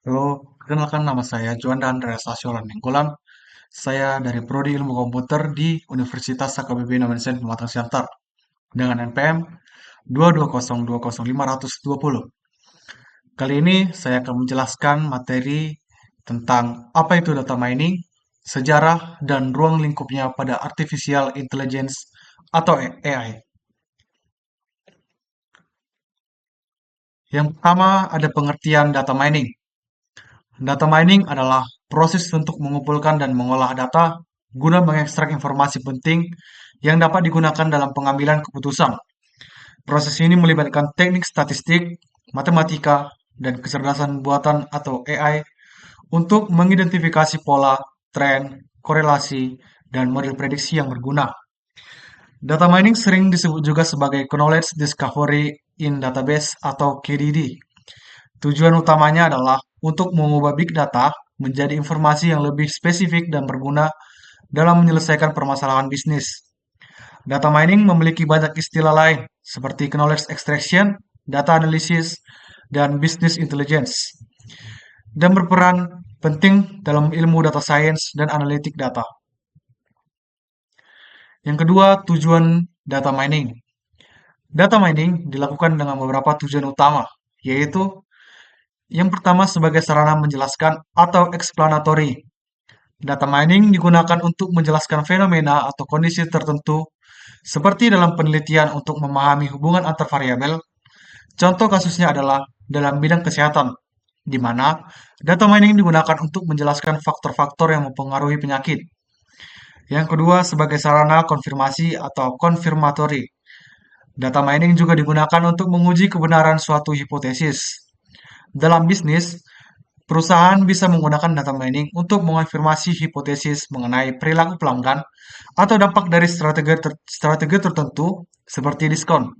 Halo, perkenalkan nama saya Juanda Andreas Asyolan Nenggolan. Saya dari Prodi Ilmu Komputer di Universitas HKBP Indonesia Pematang Siantar dengan NPM 220205020. Kali ini saya akan menjelaskan materi tentang apa itu data mining, sejarah, dan ruang lingkupnya pada Artificial Intelligence atau AI. Yang pertama ada pengertian data mining. Data mining adalah proses untuk mengumpulkan dan mengolah data guna mengekstrak informasi penting yang dapat digunakan dalam pengambilan keputusan. Proses ini melibatkan teknik statistik, matematika, dan kecerdasan buatan atau AI untuk mengidentifikasi pola, tren, korelasi, dan model prediksi yang berguna. Data mining sering disebut juga sebagai Knowledge Discovery in Database atau KDD. Tujuan utamanya adalah untuk mengubah big data menjadi informasi yang lebih spesifik dan berguna dalam menyelesaikan permasalahan bisnis. Data mining memiliki banyak istilah lain, seperti knowledge extraction, data analysis, dan business intelligence, dan berperan penting dalam ilmu data science dan analitik data. Yang kedua, tujuan data mining. Data mining dilakukan dengan beberapa tujuan utama, yaitu yang pertama sebagai sarana menjelaskan atau explanatory. Data mining digunakan untuk menjelaskan fenomena atau kondisi tertentu, seperti dalam penelitian untuk memahami hubungan antar variabel. Contoh kasusnya adalah dalam bidang kesehatan, di mana data mining digunakan untuk menjelaskan faktor-faktor yang mempengaruhi penyakit. Yang kedua, sebagai sarana konfirmasi atau confirmatory. Data mining juga digunakan untuk menguji kebenaran suatu hipotesis. Dalam bisnis, perusahaan bisa menggunakan data mining untuk mengonfirmasi hipotesis mengenai perilaku pelanggan atau dampak dari strategi tertentu seperti diskon.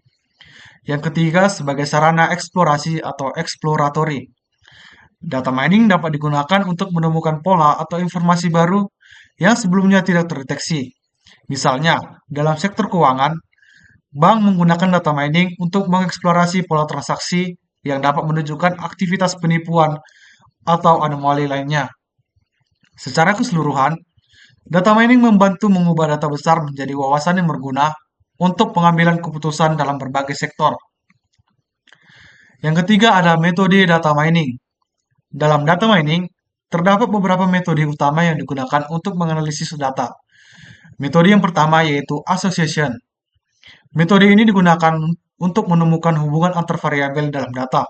Yang ketiga, sebagai sarana eksplorasi atau exploratory. Data mining dapat digunakan untuk menemukan pola atau informasi baru yang sebelumnya tidak terdeteksi. Misalnya, dalam sektor keuangan, bank menggunakan data mining untuk mengeksplorasi pola transaksi yang dapat menunjukkan aktivitas penipuan atau anomali lainnya. Secara keseluruhan, data mining membantu mengubah data besar menjadi wawasan yang berguna untuk pengambilan keputusan dalam berbagai sektor. Yang ketiga ada metode data mining. Dalam data mining, terdapat beberapa metode utama yang digunakan untuk menganalisis data. Metode yang pertama yaitu association. Metode ini digunakan untuk menemukan hubungan antar variabel dalam data.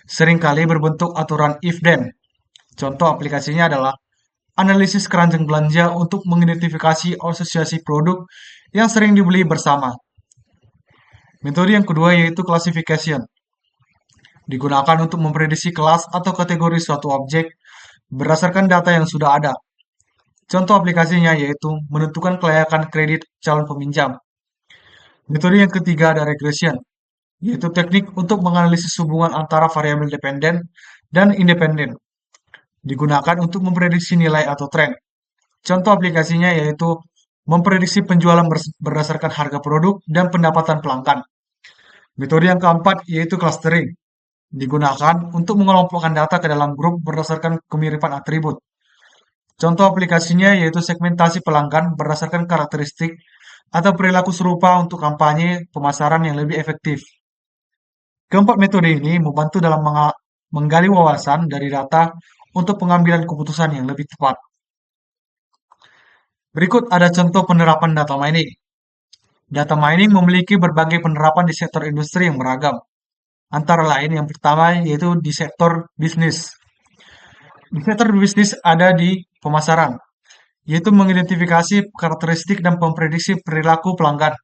Seringkali berbentuk aturan if-then. Contoh aplikasinya adalah analisis keranjang belanja untuk mengidentifikasi asosiasi produk yang sering dibeli bersama. Metode yang kedua yaitu classification. Digunakan untuk memprediksi kelas atau kategori suatu objek berdasarkan data yang sudah ada. Contoh aplikasinya yaitu menentukan kelayakan kredit calon peminjam. Metode yang ketiga ada regression, yaitu teknik untuk menganalisis hubungan antara variabel dependen dan independen. Digunakan untuk memprediksi nilai atau tren. Contoh aplikasinya yaitu memprediksi penjualan berdasarkan harga produk dan pendapatan pelanggan. Metode yang keempat yaitu clustering. Digunakan untuk mengelompokkan data ke dalam grup berdasarkan kemiripan atribut. Contoh aplikasinya yaitu segmentasi pelanggan berdasarkan karakteristik atau perilaku serupa untuk kampanye pemasaran yang lebih efektif. Keempat metode ini membantu dalam menggali wawasan dari data untuk pengambilan keputusan yang lebih tepat. Berikut ada contoh penerapan data mining. Data mining memiliki berbagai penerapan di sektor industri yang beragam. Antara lain yang pertama yaitu di sektor bisnis. Di sektor bisnis ada di pemasaran, yaitu mengidentifikasi karakteristik dan memprediksi perilaku pelanggan.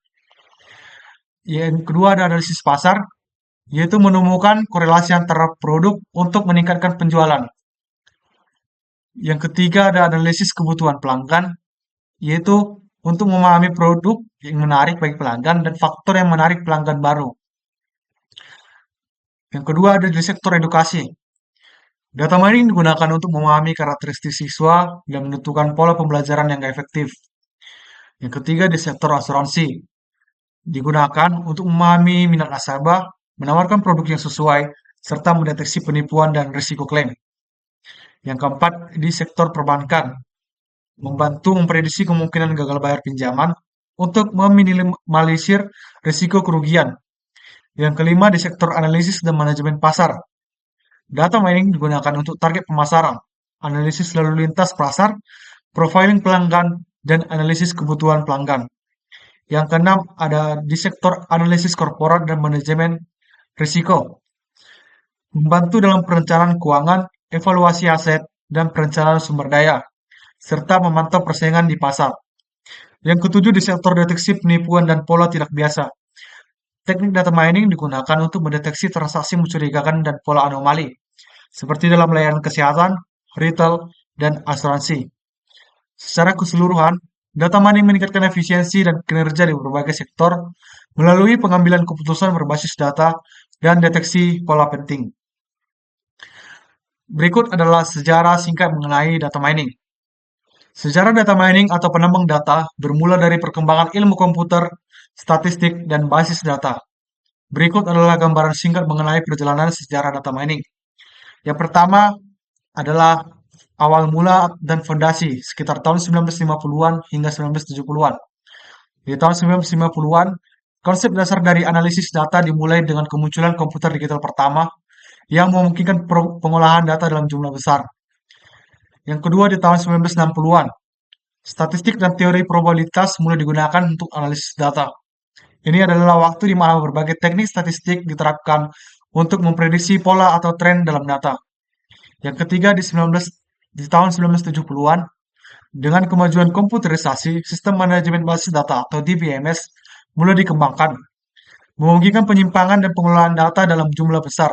Yang kedua ada analisis pasar, yaitu menemukan korelasi antara produk untuk meningkatkan penjualan. Yang ketiga ada analisis kebutuhan pelanggan, yaitu untuk memahami produk yang menarik bagi pelanggan dan faktor yang menarik pelanggan baru. Yang kedua ada di sektor edukasi. Data mining digunakan untuk memahami karakteristik siswa dan menentukan pola pembelajaran yang efektif. Yang ketiga di sektor asuransi. Digunakan untuk memahami minat nasabah, menawarkan produk yang sesuai, serta mendeteksi penipuan dan risiko klaim. Yang keempat, di sektor perbankan, membantu memprediksi kemungkinan gagal bayar pinjaman untuk meminimalisir risiko kerugian. Yang kelima, di sektor analisis dan manajemen pasar, data mining digunakan untuk target pemasaran, analisis lalu lintas pasar, profiling pelanggan, dan analisis kebutuhan pelanggan. Yang keenam, ada di sektor analisis korporat dan manajemen risiko, membantu dalam perencanaan keuangan, evaluasi aset, dan perencanaan sumber daya, serta memantau persaingan di pasar. Yang ketujuh, di sektor deteksi penipuan dan pola tidak biasa. Teknik data mining digunakan untuk mendeteksi transaksi mencurigakan dan pola anomali, seperti dalam layanan kesehatan, retail, dan asuransi. Secara keseluruhan, data mining meningkatkan efisiensi dan kinerja di berbagai sektor melalui pengambilan keputusan berbasis data dan deteksi pola penting. Berikut adalah sejarah singkat mengenai data mining. Sejarah data mining atau penambang data bermula dari perkembangan ilmu komputer, statistik, dan basis data. Berikut adalah gambaran singkat mengenai perjalanan sejarah data mining. Yang pertama adalah awal mula dan fondasi sekitar tahun 1950-an hingga 1970-an. Di tahun 1950-an, konsep dasar dari analisis data dimulai dengan kemunculan komputer digital pertama yang memungkinkan pengolahan data dalam jumlah besar. Yang kedua di tahun 1960-an, statistik dan teori probabilitas mulai digunakan untuk analisis data. Ini adalah waktu di mana berbagai teknik statistik diterapkan untuk memprediksi pola atau tren dalam data. Yang ketiga di tahun 1970-an, dengan kemajuan komputerisasi, sistem manajemen basis data atau DBMS mulai dikembangkan, memungkinkan penyimpangan dan pengelolaan data dalam jumlah besar.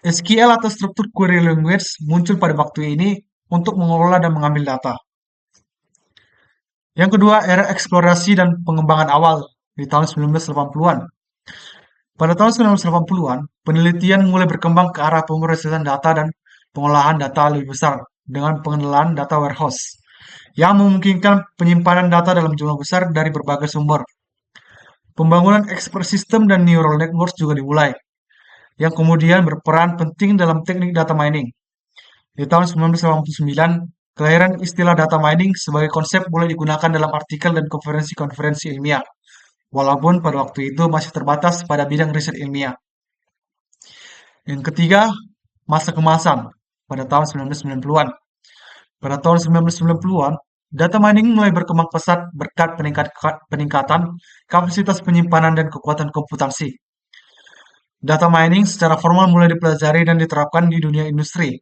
SQL atau struktur query language muncul pada waktu ini untuk mengelola dan mengambil data. Yang kedua, era eksplorasi dan pengembangan awal di tahun 1980-an. Pada tahun 1980-an, penelitian mulai berkembang ke arah pemrosesan data dan pengolahan data lebih besar dengan pengenalan data warehouse yang memungkinkan penyimpanan data dalam jumlah besar dari berbagai sumber. Pembangunan expert system dan neural networks juga dimulai, yang kemudian berperan penting dalam teknik data mining. Di tahun 1989, kelahiran istilah data mining sebagai konsep mulai digunakan dalam artikel dan konferensi-konferensi ilmiah, walaupun pada waktu itu masih terbatas pada bidang riset ilmiah. Yang ketiga, masa kemasan pada tahun 1990-an. Pada tahun 1990-an, data mining mulai berkembang pesat berkat peningkatan kapasitas penyimpanan dan kekuatan komputasi. Data mining secara formal mulai dipelajari dan diterapkan di dunia industri.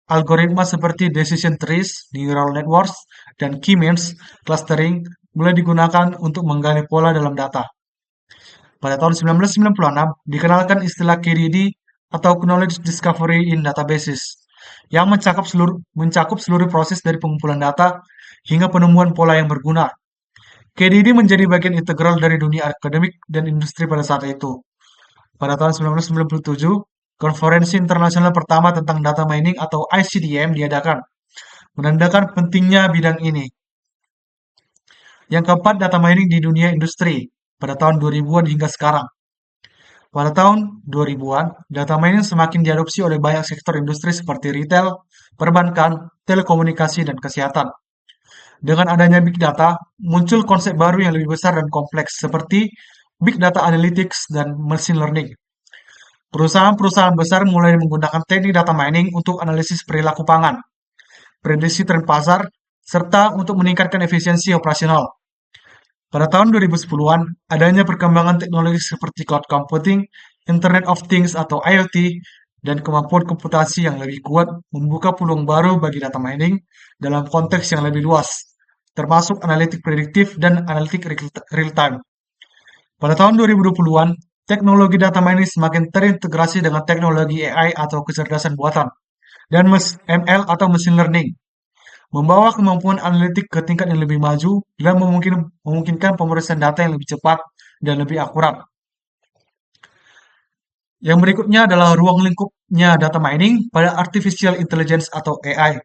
Algoritma seperti decision trees, neural networks, dan K-means clustering mulai digunakan untuk menggali pola dalam data. Pada tahun 1996, dikenalkan istilah KDD atau Knowledge Discovery in Databases yang mencakup seluruh proses dari pengumpulan data hingga penemuan pola yang berguna. KDD menjadi bagian integral dari dunia akademik dan industri pada saat itu. Pada tahun 1997, konferensi internasional pertama tentang data mining atau ICDM diadakan, menandakan pentingnya bidang ini. Yang keempat, data mining di dunia industri pada tahun 2000-an hingga sekarang. Pada tahun 2000-an, data mining semakin diadopsi oleh banyak sektor industri seperti retail, perbankan, telekomunikasi, dan kesehatan. Dengan adanya big data, muncul konsep baru yang lebih besar dan kompleks seperti big data analytics dan machine learning. Perusahaan-perusahaan besar mulai menggunakan teknik data mining untuk analisis perilaku pangan, prediksi tren pasar, serta untuk meningkatkan efisiensi operasional. Pada tahun 2010-an, adanya perkembangan teknologi seperti cloud computing, Internet of Things atau IoT, dan kemampuan komputasi yang lebih kuat membuka peluang baru bagi data mining dalam konteks yang lebih luas, termasuk analitik prediktif dan analitik real-time. Pada tahun 2020-an, teknologi data mining semakin terintegrasi dengan teknologi AI atau kecerdasan buatan, dan ML atau machine learning, membawa kemampuan analitik ke tingkat yang lebih maju dan memungkinkan pemrosesan data yang lebih cepat dan lebih akurat. Yang berikutnya adalah ruang lingkupnya data mining pada artificial intelligence atau AI.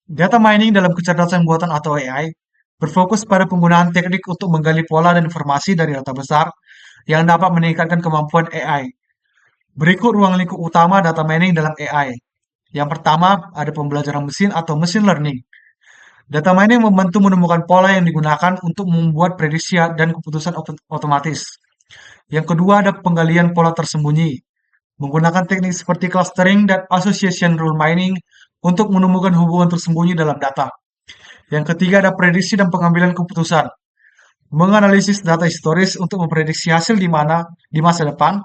Data mining dalam kecerdasan buatan atau AI berfokus pada penggunaan teknik untuk menggali pola dan informasi dari data besar yang dapat meningkatkan kemampuan AI. Berikut ruang lingkup utama data mining dalam AI. Yang pertama, ada pembelajaran mesin atau machine learning. Data mining membantu menemukan pola yang digunakan untuk membuat prediksi dan keputusan otomatis. Yang kedua, ada penggalian pola tersembunyi, menggunakan teknik seperti clustering dan association rule mining untuk menemukan hubungan tersembunyi dalam data. Yang ketiga, ada prediksi dan pengambilan keputusan, menganalisis data historis untuk memprediksi hasil di masa depan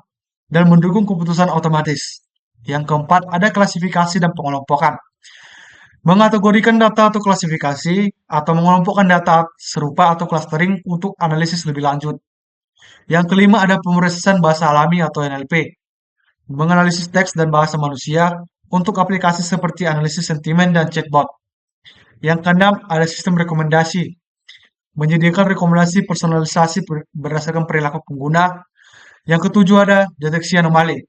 dan mendukung keputusan otomatis. Yang keempat, ada klasifikasi dan pengelompokan, mengategorikan data atau klasifikasi atau mengelompokkan data serupa atau clustering untuk analisis lebih lanjut. Yang kelima, ada pemrosesan bahasa alami atau NLP, menganalisis teks dan bahasa manusia untuk aplikasi seperti analisis sentimen dan chatbot. Yang keenam, ada sistem rekomendasi, menyediakan rekomendasi personalisasi berdasarkan perilaku pengguna. Yang ketujuh, ada deteksi anomali,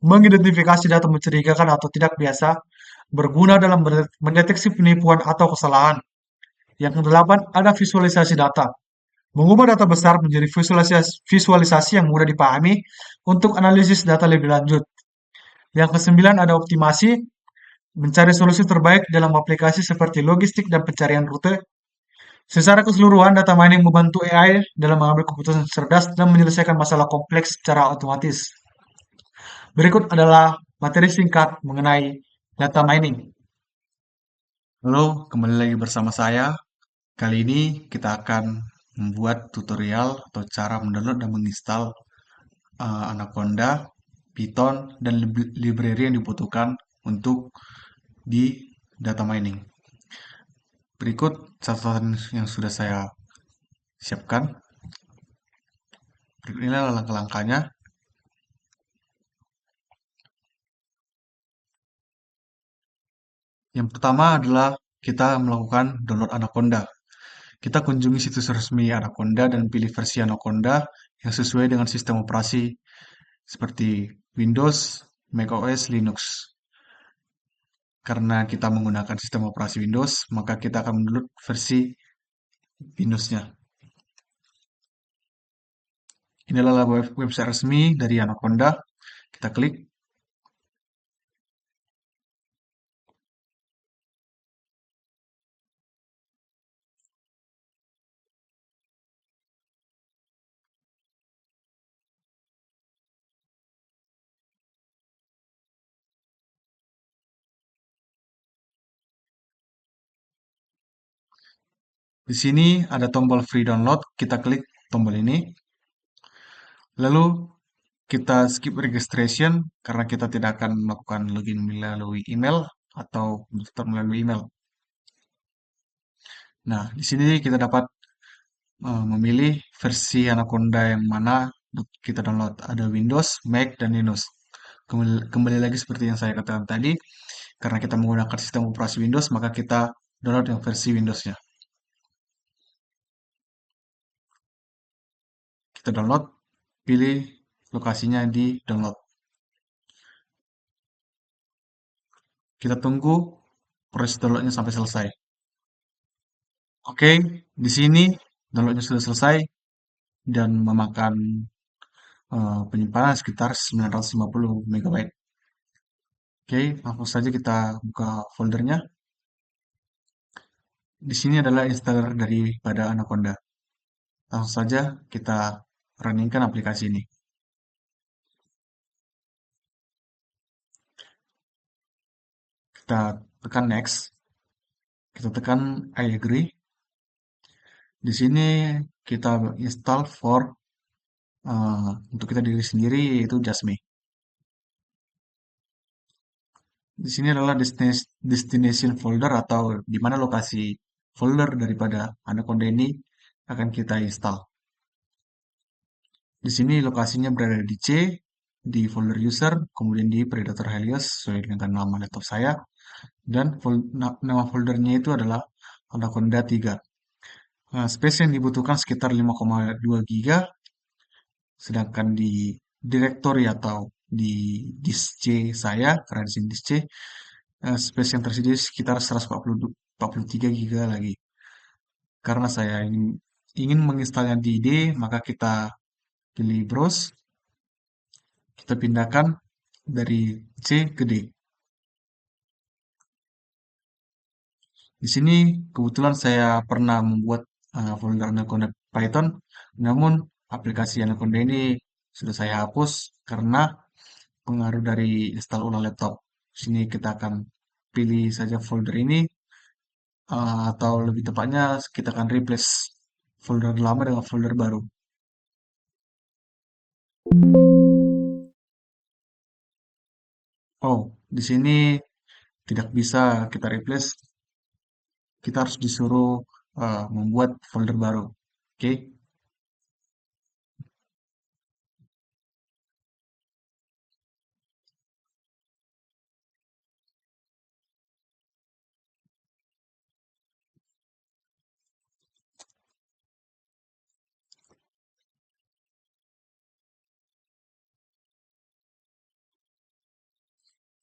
mengidentifikasi data mencurigakan atau tidak biasa, berguna dalam mendeteksi penipuan atau kesalahan. Yang kedelapan, ada visualisasi data, mengubah data besar menjadi visualisasi yang mudah dipahami untuk analisis data lebih lanjut. Yang kesembilan, ada optimasi, mencari solusi terbaik dalam aplikasi seperti logistik dan pencarian rute. Secara keseluruhan, data mining membantu AI dalam mengambil keputusan cerdas dan menyelesaikan masalah kompleks secara otomatis. Berikut adalah materi singkat mengenai data mining. Halo, kembali lagi bersama saya. Kali ini kita akan membuat tutorial atau cara mendownload dan menginstal Anaconda, Python, dan library yang dibutuhkan untuk di data mining. Berikut catatan yang sudah saya siapkan. Berikut inilah langkah-langkahnya. Yang pertama adalah kita melakukan download Anaconda. Kita kunjungi situs resmi Anaconda dan pilih versi Anaconda yang sesuai dengan sistem operasi seperti Windows, macOS, Linux. Karena kita menggunakan sistem operasi Windows, maka kita akan mendownload versi Windows-nya. Ini adalah website resmi dari Anaconda. Kita klik. Di sini ada tombol free download. Kita klik tombol ini. Lalu kita skip registration karena kita tidak akan melakukan login melalui email atau mendaftar melalui email. Nah, di sini kita dapat memilih versi Anaconda yang mana kita download. Ada Windows, Mac, dan Linux. Kembali lagi seperti yang saya katakan tadi, karena kita menggunakan sistem operasi Windows, maka kita download yang versi Windows-nya. Kita download, pilih lokasinya di download. Kita tunggu proses downloadnya sampai selesai. Oke, di sini downloadnya sudah selesai dan memakan penyimpanan sekitar 950 MB. Oke, langsung saja kita buka foldernya. Di sini adalah installer daripada Anaconda. Langsung saja kita runningkan aplikasi ini. Kita tekan next. Kita tekan I agree. Di sini kita install for untuk kita diri sendiri yaitu Jasmine. Di sini adalah destination folder atau di mana lokasi folder daripada Anaconda ini akan kita install. Di sini lokasinya berada di C, di folder user, kemudian di Predator Helios sesuai dengan nama laptop saya, dan nama foldernya itu adalah Anaconda 3. Nah, space yang dibutuhkan sekitar 5,2 GB, sedangkan di directory atau di disk C saya, karena di sini disk C, space yang tersedia sekitar 143 GB lagi. Karena saya ingin menginstalnya di D, maka kita pilih browse, kita pindahkan dari C ke D. Di sini kebetulan saya pernah membuat folder Anaconda Python, namun aplikasi Anaconda ini sudah saya hapus karena pengaruh dari install ulang laptop. Di sini kita akan pilih saja folder ini, atau lebih tepatnya kita akan replace folder lama dengan folder baru. Oh, di sini tidak bisa kita replace, kita harus disuruh membuat folder baru. Oke,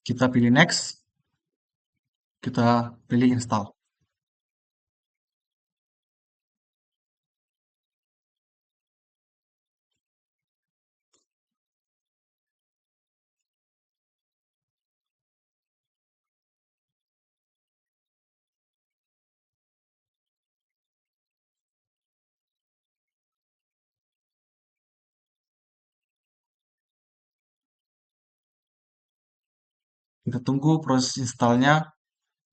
kita pilih next, kita pilih install. Kita tunggu proses installnya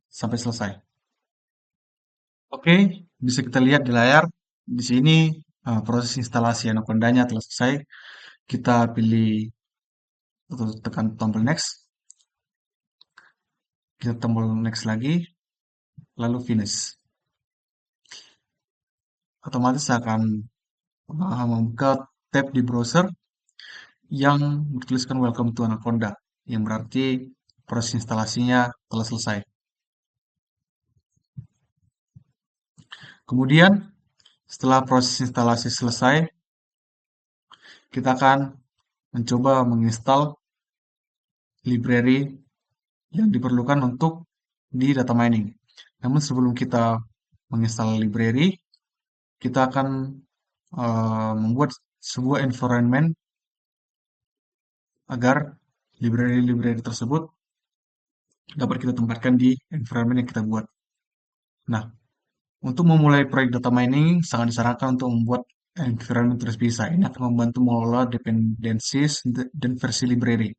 sampai selesai. Oke, bisa kita lihat di layar. Di sini proses instalasi Anaconda-nya telah selesai. Kita pilih atau tekan tombol next. Kita tombol next lagi, lalu finish. Otomatis akan membuka tab di browser yang bertuliskan Welcome to Anaconda, yang berarti proses instalasinya telah selesai. Kemudian, setelah proses instalasi selesai, kita akan mencoba menginstal library yang diperlukan untuk di data mining. Namun sebelum kita menginstal library, kita akan membuat sebuah environment agar library-library tersebut dapat kita tempatkan di environment yang kita buat. Nah, untuk memulai proyek data mining, sangat disarankan untuk membuat environment terpisah. Ini akan membantu mengelola dependencies dan versi library.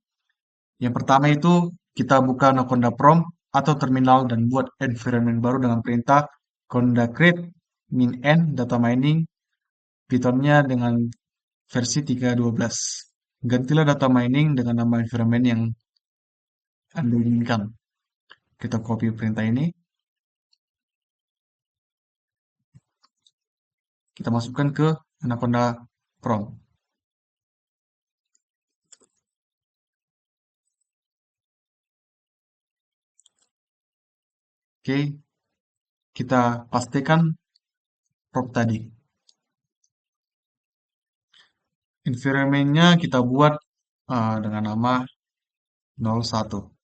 Yang pertama itu, kita buka Anaconda Prompt atau terminal dan buat environment baru dengan perintah conda create min-n data mining Python-nya dengan versi 3.12. Gantilah data mining dengan nama environment yang Anda inginkan. Kita copy perintah ini, kita masukkan ke Anaconda Prompt. Oke, kita pastikan prompt tadi. Environment-nya kita buat dengan nama 01.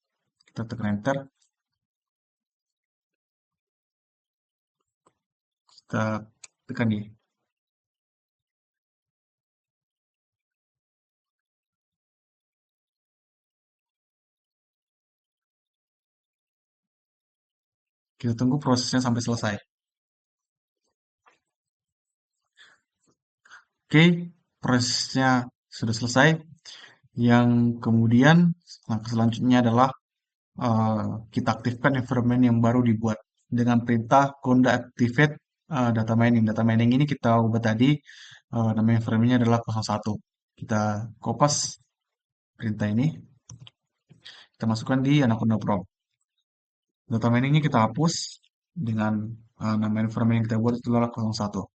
Kita tekan enter. Kita tekan di. Kita tunggu prosesnya sampai selesai. Oke, prosesnya sudah selesai. Yang kemudian langkah selanjutnya adalah kita aktifkan environment yang baru dibuat dengan perintah conda activate data mining. Data mining ini kita ubah tadi, nama environment-nya adalah 01. Kita kopas perintah ini, kita masukkan di Anaconda Prompt. Data mining-nya kita hapus dengan nama environment yang kita buat itu adalah 01.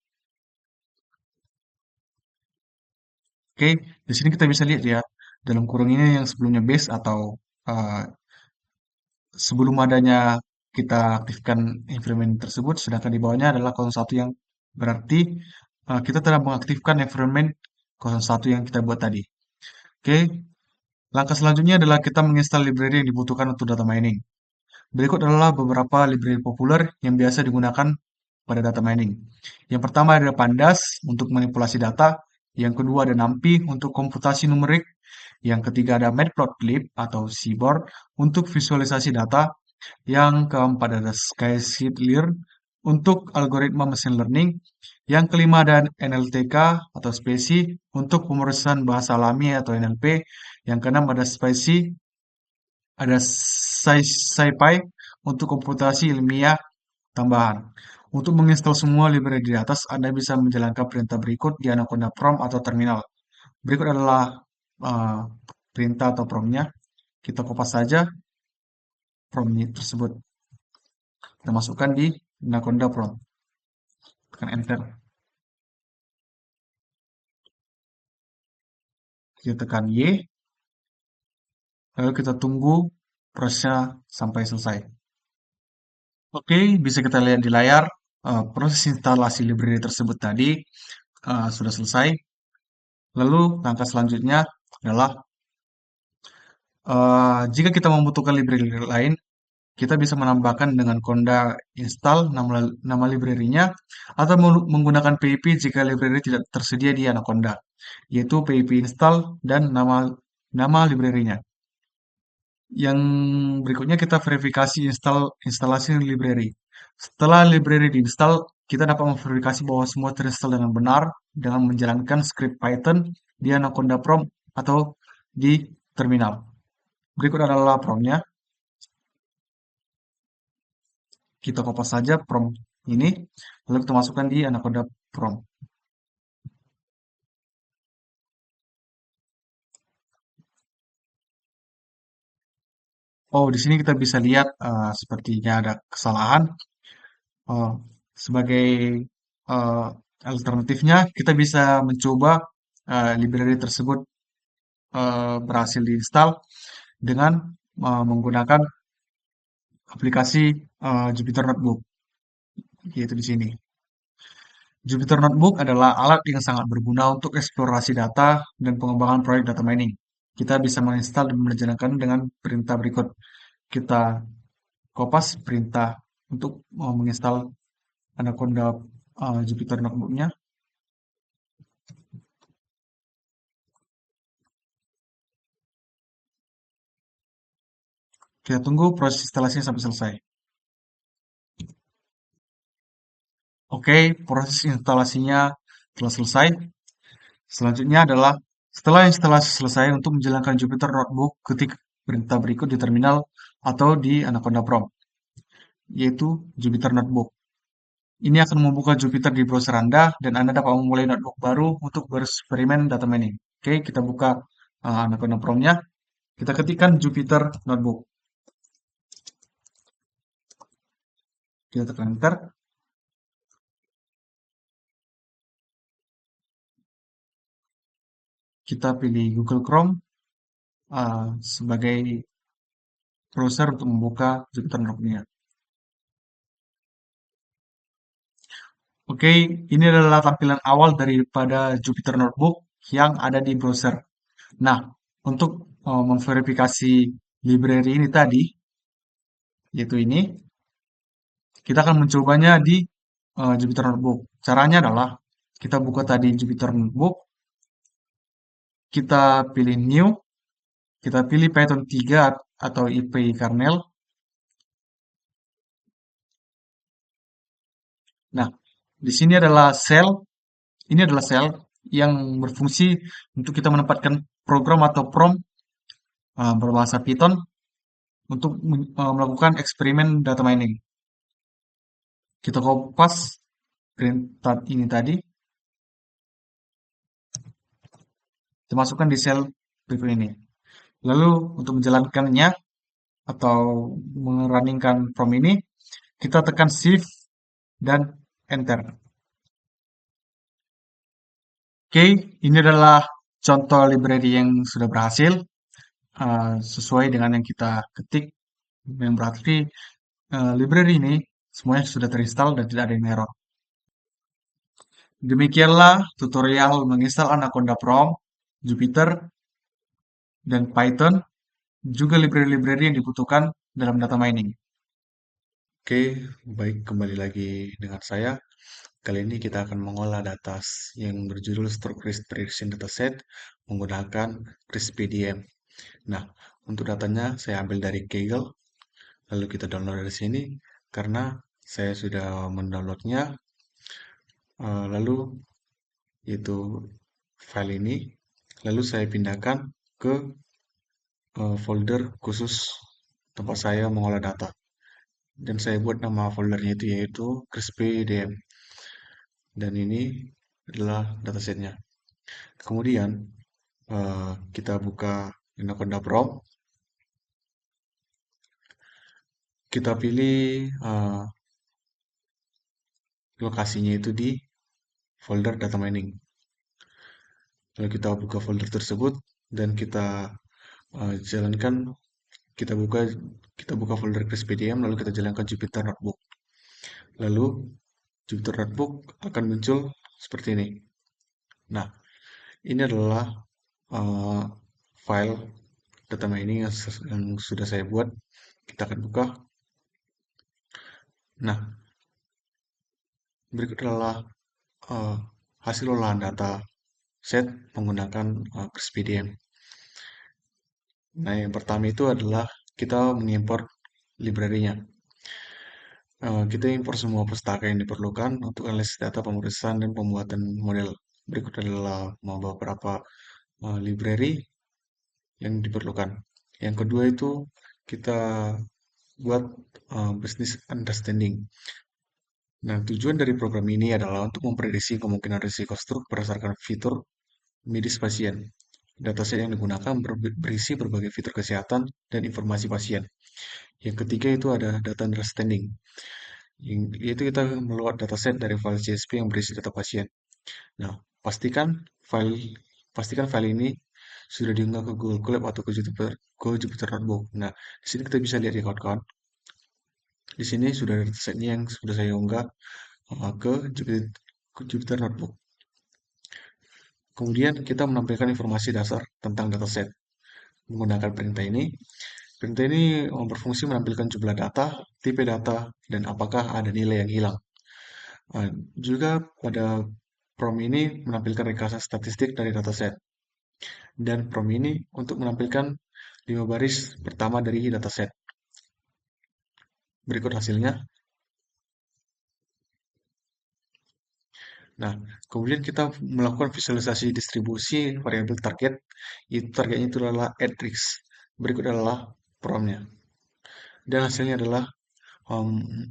Oke, di sini kita bisa lihat ya, dalam kurung ini yang sebelumnya base atau uh, sebelum adanya kita aktifkan environment tersebut, sedangkan di bawahnya adalah 01 yang berarti kita telah mengaktifkan environment 01 yang kita buat tadi. Oke, langkah selanjutnya adalah kita menginstal library yang dibutuhkan untuk data mining. Berikut adalah beberapa library populer yang biasa digunakan pada data mining. Yang pertama ada Pandas untuk manipulasi data, yang kedua ada NumPy untuk komputasi numerik, yang ketiga ada Matplotlib atau Seaborn untuk visualisasi data, Yang keempat ada Skysheet-Learn untuk algoritma machine learning. Yang kelima ada NLTK atau Speci untuk pemrosesan bahasa alami atau NLP. Yang keenam ada Speci, ada SciPy untuk komputasi ilmiah tambahan. Untuk menginstal semua library di atas, Anda bisa menjalankan perintah berikut di Anaconda Prompt atau terminal. Berikut adalah uh, perintah atau promptnya. Kita kopas saja prompt tersebut. Kita masukkan di Anaconda Prompt. Tekan Enter. Kita tekan Y, lalu kita tunggu prosesnya sampai selesai. Oke, bisa kita lihat di layar, proses instalasi library tersebut tadi sudah selesai. Lalu langkah selanjutnya adalah jika kita membutuhkan library lain, kita bisa menambahkan dengan Conda install nama library-nya atau menggunakan PIP jika library tidak tersedia di Anaconda, yaitu PIP install dan nama library-nya. Yang berikutnya kita verifikasi instalasi library. Setelah library diinstal, kita dapat memverifikasi bahwa semua terinstall dengan benar dengan menjalankan script Python di Anaconda Prompt atau di terminal. Berikut adalah prompt-nya. Kita kopas saja prompt ini, lalu kita masukkan di Anaconda Prompt. Oh, di sini kita bisa lihat sepertinya ada kesalahan. Oh, sebagai eh, alternatifnya, kita bisa mencoba library tersebut berhasil diinstal dengan menggunakan aplikasi Jupyter Notebook, yaitu di sini. Jupyter Notebook adalah alat yang sangat berguna untuk eksplorasi data dan pengembangan proyek data mining. Kita bisa menginstal dan menjalankan dengan perintah berikut. Kita kopas perintah untuk menginstal Anaconda Jupyter Notebook-nya. Kita tunggu proses instalasinya sampai selesai. Oke, proses instalasinya telah selesai. Selanjutnya adalah setelah instalasi selesai untuk menjalankan Jupyter Notebook, ketik perintah berikut di terminal atau di Anaconda Prompt, yaitu Jupyter Notebook. Ini akan membuka Jupyter di browser Anda dan Anda dapat memulai notebook baru untuk bereksperimen data mining. Oke, kita buka Anaconda Prompt-nya. Kita ketikkan Jupyter Notebook. Kita tekan Enter. Kita pilih Google Chrome sebagai browser untuk membuka Jupyter Notebook-nya. Oke, ini adalah tampilan awal daripada Jupyter Notebook yang ada di browser. Nah, untuk memverifikasi library ini tadi, yaitu ini, kita akan mencobanya di Jupyter Notebook. Caranya adalah kita buka tadi Jupyter Notebook, kita pilih New, kita pilih Python 3 atau IPy kernel. Nah, di sini adalah shell. Ini adalah shell yang berfungsi untuk kita menempatkan program atau prompt berbahasa Python untuk melakukan eksperimen data mining. Kita kopas perintah ini tadi, kita masukkan di sel berikut ini. Lalu untuk menjalankannya atau merunningkan prompt ini, kita tekan Shift dan Enter. Oke, ini adalah contoh library yang sudah berhasil sesuai dengan yang kita ketik, yang berarti library ini semuanya sudah terinstall dan tidak ada yang error. Demikianlah tutorial menginstal Anaconda Prompt, Jupyter, dan Python, juga library-library yang dibutuhkan dalam data mining. Oke, baik, kembali lagi dengan saya. Kali ini kita akan mengolah data yang berjudul Structured Prediction Dataset menggunakan CRISP-DM. Nah, untuk datanya saya ambil dari Kaggle. lalu kita download dari sini. Karena saya sudah mendownloadnya, lalu itu file ini, lalu saya pindahkan ke folder khusus tempat saya mengolah data. Dan saya buat nama foldernya itu yaitu crispy.dm. Dan ini adalah datasetnya. Kemudian kita buka Anaconda Pro. Kita pilih lokasinya itu di folder data mining. Lalu kita buka folder tersebut dan kita jalankan, kita buka kita buka folder crispy.dm, lalu kita jalankan Jupyter Notebook. Lalu Jupyter Notebook akan muncul seperti ini. Nah, ini adalah uh, file data mining yang sudah saya buat. Kita akan buka. Nah, berikut adalah uh, hasil olahan data set menggunakan crispy.dm. Nah, yang pertama itu adalah kita mengimport library-nya. Kita import semua pustaka yang diperlukan untuk analisis data, pemeriksaan, dan pembuatan model. Berikut adalah beberapa library yang diperlukan. Yang kedua itu kita buat business understanding. Nah, tujuan dari program ini adalah untuk memprediksi kemungkinan risiko stroke berdasarkan fitur medis pasien. Dataset yang digunakan berisi berbagai fitur kesehatan dan informasi pasien. Yang ketiga itu ada data understanding, yaitu kita meluat dataset dari file CSV yang berisi data pasien. Nah, pastikan file ini sudah diunggah ke Google Colab atau ke Jupyter Notebook. Nah, di sini kita bisa lihat ya kawan-kawan. Di sini sudah ada datasetnya yang sudah saya unggah ke Jupyter Notebook. Kemudian kita menampilkan informasi dasar tentang dataset menggunakan perintah ini. Perintah ini berfungsi menampilkan jumlah data, tipe data, dan apakah ada nilai yang hilang. Juga pada prompt ini menampilkan ringkasan statistik dari dataset. Dan prompt ini untuk menampilkan 5 baris pertama dari dataset. Berikut hasilnya. Nah, kemudian kita melakukan visualisasi distribusi variabel target. Targetnya itu adalah address. Berikut adalah promptnya. Dan hasilnya adalah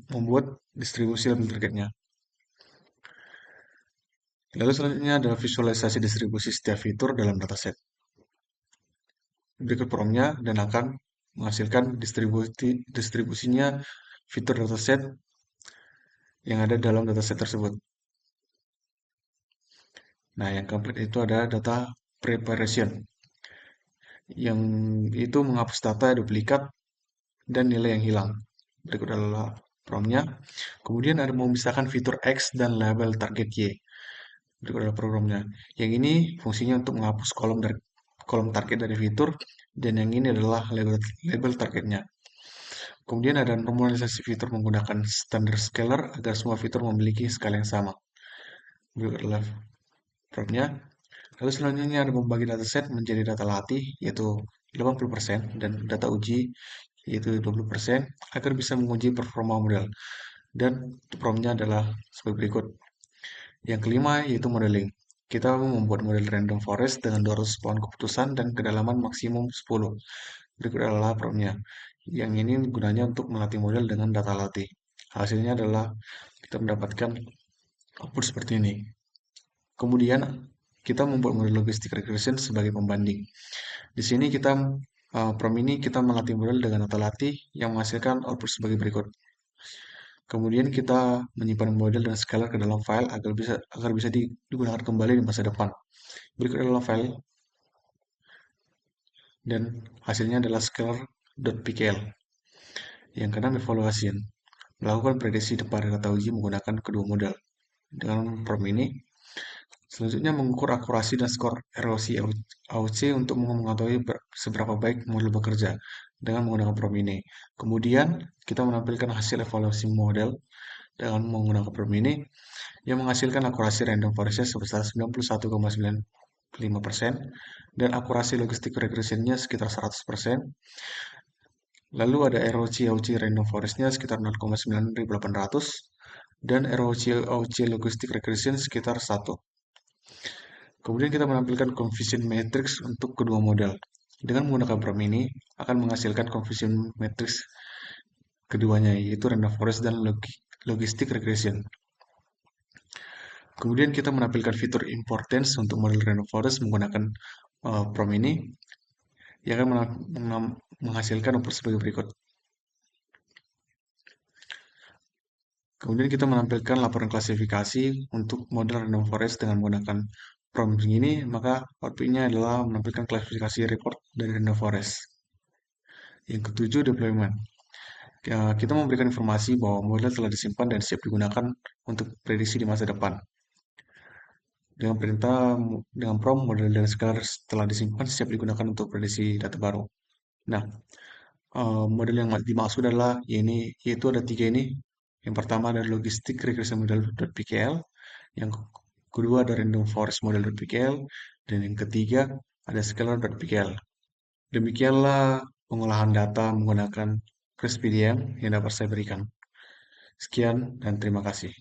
membuat distribusi label targetnya. Lalu selanjutnya adalah visualisasi distribusi setiap fitur dalam dataset. Berikut promptnya dan akan menghasilkan distribusinya fitur dataset yang ada dalam dataset tersebut. Nah, yang keempat itu ada data preparation, yang itu menghapus data duplikat dan nilai yang hilang. Berikut adalah promptnya. Kemudian ada memisahkan fitur X dan label target Y. Berikut adalah programnya. Yang ini fungsinya untuk menghapus kolom target dari fitur, dan yang ini adalah label targetnya. Kemudian ada normalisasi fitur menggunakan standard scalar agar semua fitur memiliki skala yang sama. Berikut adalah promptnya. Lalu selanjutnya ada membagi dataset menjadi data latih, yaitu 80%, dan data uji, yaitu 20%, agar bisa menguji performa model. Dan promptnya adalah sebagai berikut. Yang kelima yaitu modeling. Kita membuat model random forest dengan 200 pohon keputusan dan kedalaman maksimum 10. Berikut adalah promptnya. Yang ini gunanya untuk melatih model dengan data latih. Hasilnya adalah kita mendapatkan output seperti ini. Kemudian kita membuat model logistic regression sebagai pembanding. Di sini prompt ini kita melatih model dengan data latih yang menghasilkan output sebagai berikut. Kemudian kita menyimpan model dan scalar ke dalam file agar bisa digunakan kembali di masa depan. Berikut adalah file dan hasilnya adalah scalar.pkl. Yang keenam, evaluation. Melakukan prediksi pada data uji menggunakan kedua model. Dengan prompt ini, selanjutnya mengukur akurasi dan skor erosi AOC untuk mengetahui seberapa baik model bekerja dengan menggunakan prompt ini. Kemudian, kita menampilkan hasil evaluasi model dengan menggunakan prompt ini yang menghasilkan akurasi random forest sebesar 91,95% dan akurasi logistik regressionnya sekitar 100%. Lalu ada ROC AOC Random Forest-nya sekitar 0,9800 dan ROC AOC Logistic Regression sekitar 1. Kemudian kita menampilkan Confusion Matrix untuk kedua model. Dengan menggunakan prom ini akan menghasilkan Confusion Matrix keduanya, yaitu Random Forest dan Logistic Regression. Kemudian kita menampilkan fitur importance untuk model Random Forest menggunakan prom ini yang akan menghasilkan output sebagai berikut. Kemudian kita menampilkan laporan klasifikasi untuk model Random Forest dengan menggunakan prompt ini, maka outputnya adalah menampilkan klasifikasi report dari Random Forest. Yang ketujuh, deployment. Kita memberikan informasi bahwa model telah disimpan dan siap digunakan untuk prediksi di masa depan. Dengan perintah, dengan prompt, model dan scalar telah disimpan siap digunakan untuk prediksi data baru. Nah, model yang dimaksud adalah yaitu ada tiga ini. Yang pertama ada logistic regression model.pkl, yang kedua ada random forest model.pkl, dan yang ketiga ada scalar.pkl. Demikianlah pengolahan data menggunakan CRISP-DM yang dapat saya berikan. Sekian dan terima kasih.